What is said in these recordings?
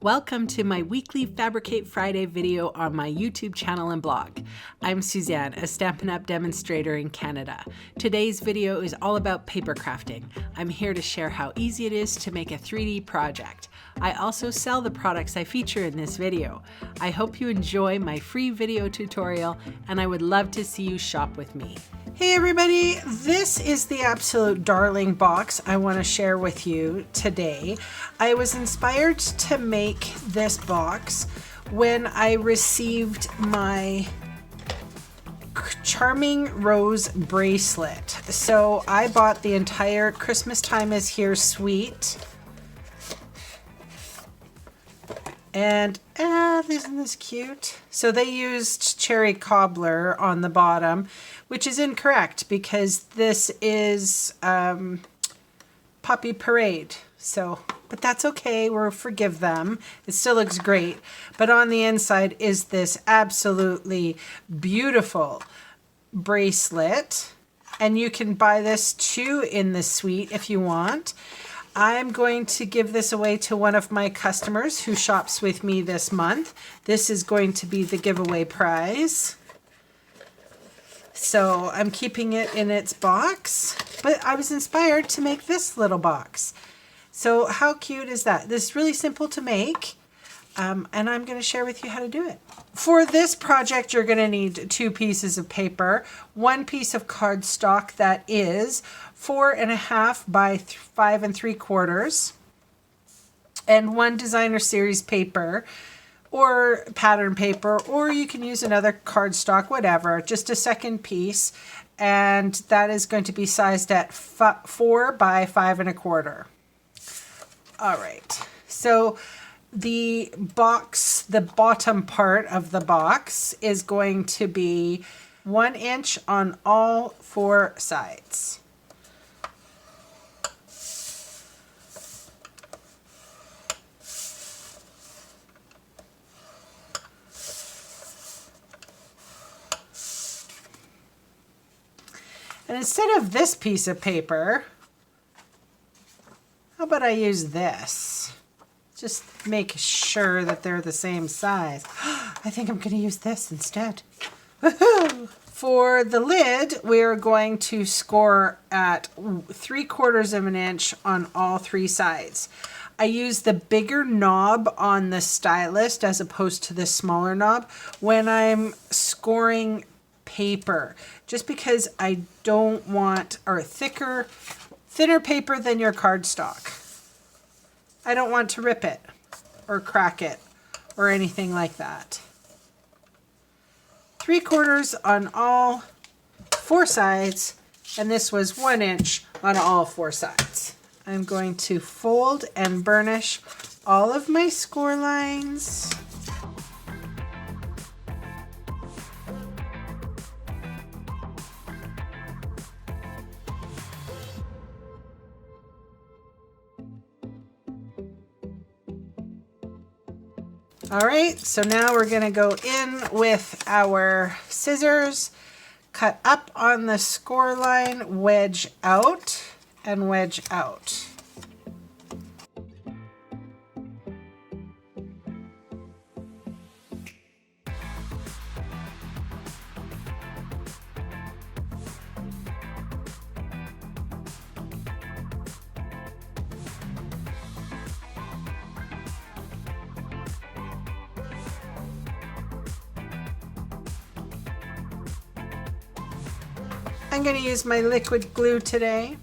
Welcome to my weekly Fabricate Friday video on my YouTube channel and blog. I'm Suzanne, a Stampin' Up! Demonstrator in Canada. Today's video is all about paper crafting. I'm here to share how easy it is to make a 3D project. I also sell the products I feature in this video. I hope you enjoy my free video tutorial, and I would love to see you shop with me. Hey everybody, this is the absolute darling box I want to share with you today. I was inspired to make this box when I received my Charming Rose bracelet. So I bought the entire Christmastime is Here suite. And isn't this cute? So they used cherry cobbler on the bottom, which is incorrect because this is Poppy Parade. So, but that's okay, we'll forgive them. It still looks great. But on the inside is this absolutely beautiful bracelet. And you can buy this too in the suite if you want. I'm going to give this away to one of my customers who shops with me this month. This is going to be the giveaway prize. So I'm keeping it in its box, but I was inspired to make this little box. So how cute is that? This is really simple to make, and I'm going to share with you how to do it. For this project, you're going to need 2 pieces of paper, 1 piece of cardstock that is 4.5 by 5 3/4, and 1 designer series paper or pattern paper, or you can use another cardstock, whatever, just a second piece, and that is going to be sized at 4 by 5 1/4. All right, so the box, the bottom part of the box is going to be 1 inch on all 4 sides. And instead of this piece of paper, how about I use this? Just make sure that they're the same size. I think I'm going to use this instead. Woohoo! For the lid, we're going to score at 3/4 inch on all 3 sides. I use the bigger knob on the stylus as opposed to the smaller knob when I'm scoring paper, just because I don't want, or thinner paper than your cardstock. I don't want to rip it or crack it or anything like that. 3/4 on all 4 sides, and this was 1 inch on all 4 sides. I'm going to fold and burnish all of my score lines. All right, so now we're going to go in with our scissors, cut up on the score line, wedge out, and wedge out. I'm going to use my liquid glue today.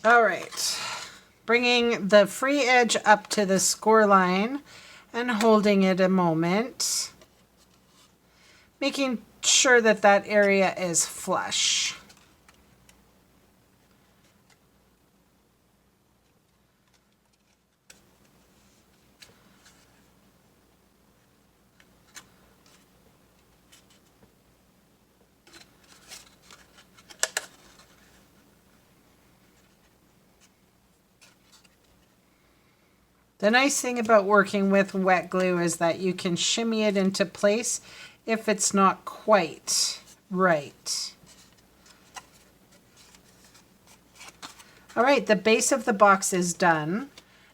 All right, bringing the free edge up to the score line and holding it a moment, making sure that that area is flush. The nice thing about working with wet glue is that you can shimmy it into place if it's not quite right. All right, the base of the box is done.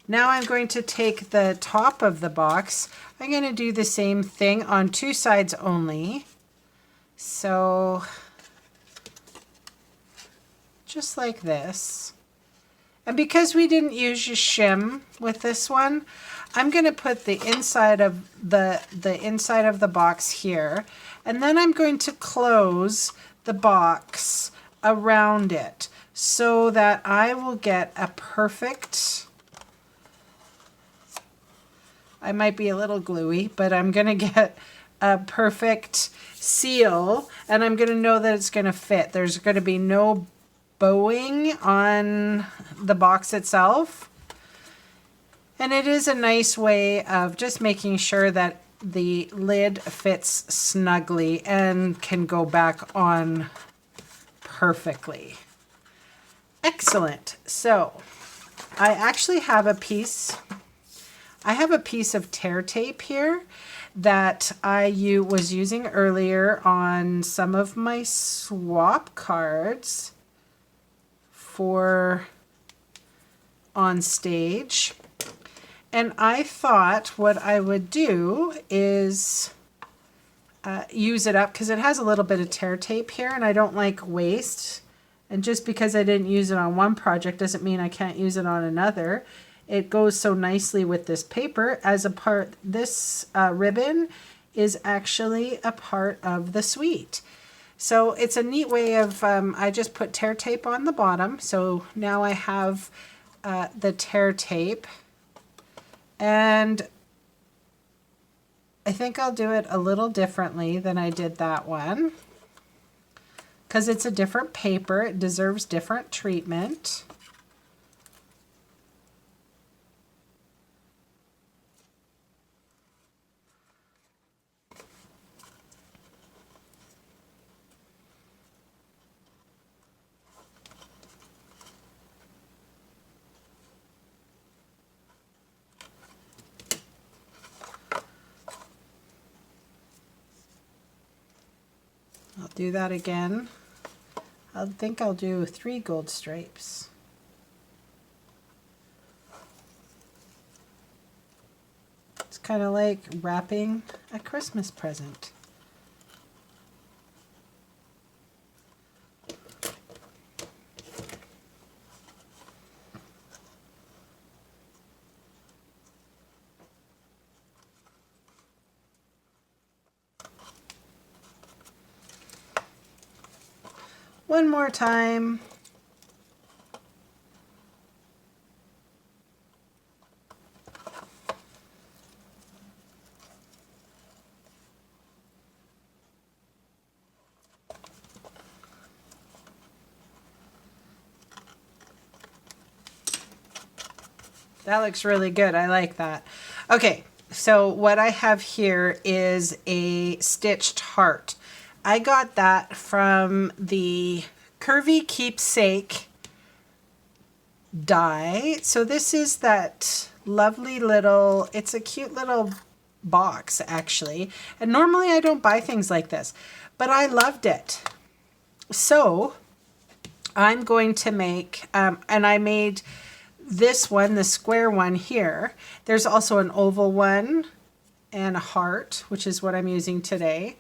Now I'm going to take the top of the box. I'm going to do the same thing on 2 sides only. So just like this. And because we didn't use a shim with this one, I'm going to put the inside of the inside of the box here, and then I'm going to close the box around it so that I will get a perfect, I might be a little gluey, but I'm going to get a perfect seal, and I'm going to know that it's going to fit. There's going to be no bowing on the box itself. And it is a nice way of just making sure that the lid fits snugly and can go back on perfectly. Excellent. So I actually have a piece of tear tape here that I was using earlier on some of my swap cards for on stage. And I thought what I would do is use it up because it has a little bit of tear tape here and I don't like waste. And just because I didn't use it on one project doesn't mean I can't use it on another. It goes so nicely with this paper as a part. This ribbon is actually a part of the suite. So it's a neat way of, I just put tear tape on the bottom. So now I have the tear tape. And I think I'll do it a little differently than I did that one. Because it's a different paper, it deserves different treatment. I'll do that again. I think I'll do 3 gold stripes. It's kind of like wrapping a Christmas present. One more time. That looks really good. I like that. Okay, so what I have here is a stitched heart. I got that from the Curvy Keepsake die. So this is that lovely little, it's a cute little box actually. And normally I don't buy things like this, but I loved it. So I'm going to make, and I made this one, the square one here. There's also an oval one and a heart, which is what I'm using today.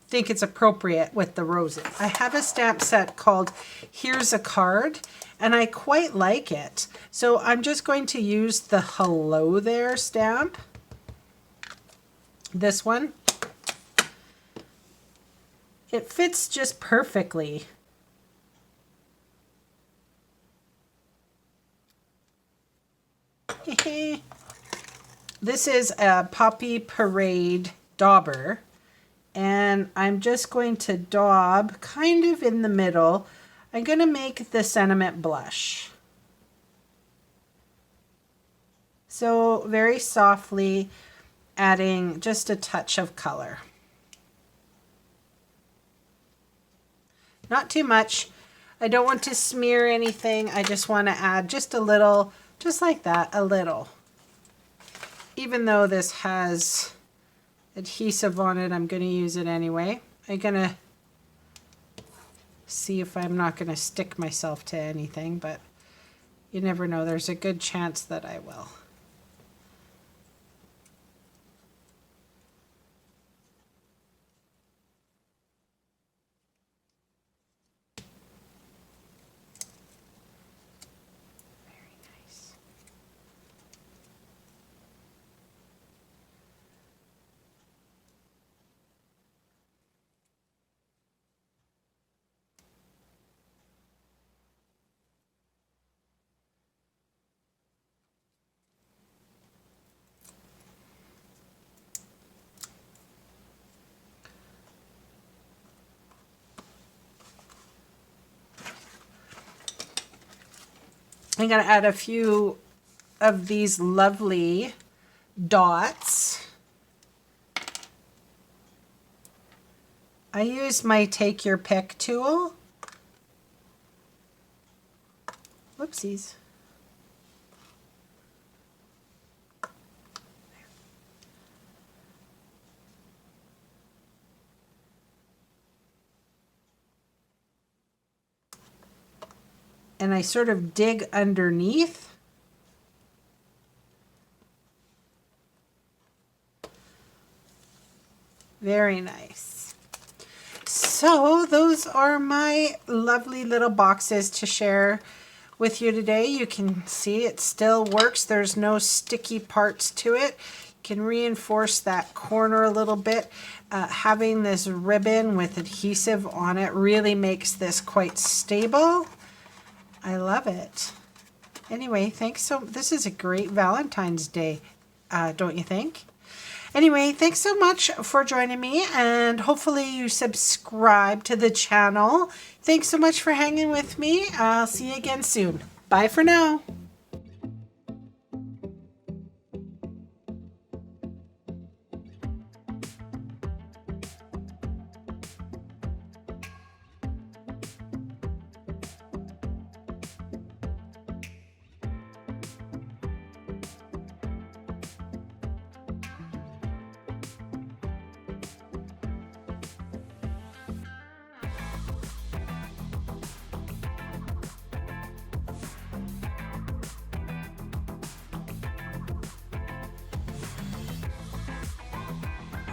Think it's appropriate with the roses. I have a stamp set called Here's a Card, and I quite like it. So I'm just going to use the Hello There stamp. This one. It fits just perfectly. This is a Poppy Parade dauber. And I'm just going to daub kind of in the middle. I'm going to make the sentiment blush. So very softly adding just a touch of color. Not too much. I don't want to smear anything. I just want to add just a little, just like that, a little. even though this has adhesive on it, I'm going to use it anyway. I'm going to see if I'm not going to stick myself to anything, but you never know. There's a good chance that I will. I'm going to add a few of these lovely dots. I use my Take Your Pick tool. Whoopsies. And I sort of dig underneath. Very nice. So those are my lovely little boxes to share with you today. You can see it still works. There's no sticky parts to it. You can reinforce that corner a little bit. Having this ribbon with adhesive on it really makes this quite stable. I love it. Anyway, thanks this is a great Valentine's Day, don't you think? Anyway, thanks so much for joining me, and hopefully you subscribe to the channel. Thanks so much for hanging with me. I'll see you again soon. Bye for now.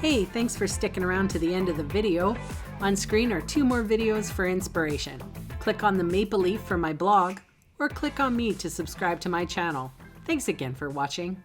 Hey, thanks for sticking around to the end of the video. On screen are 2 more videos for inspiration. Click on the maple leaf for my blog, or click on me to subscribe to my channel. Thanks again for watching.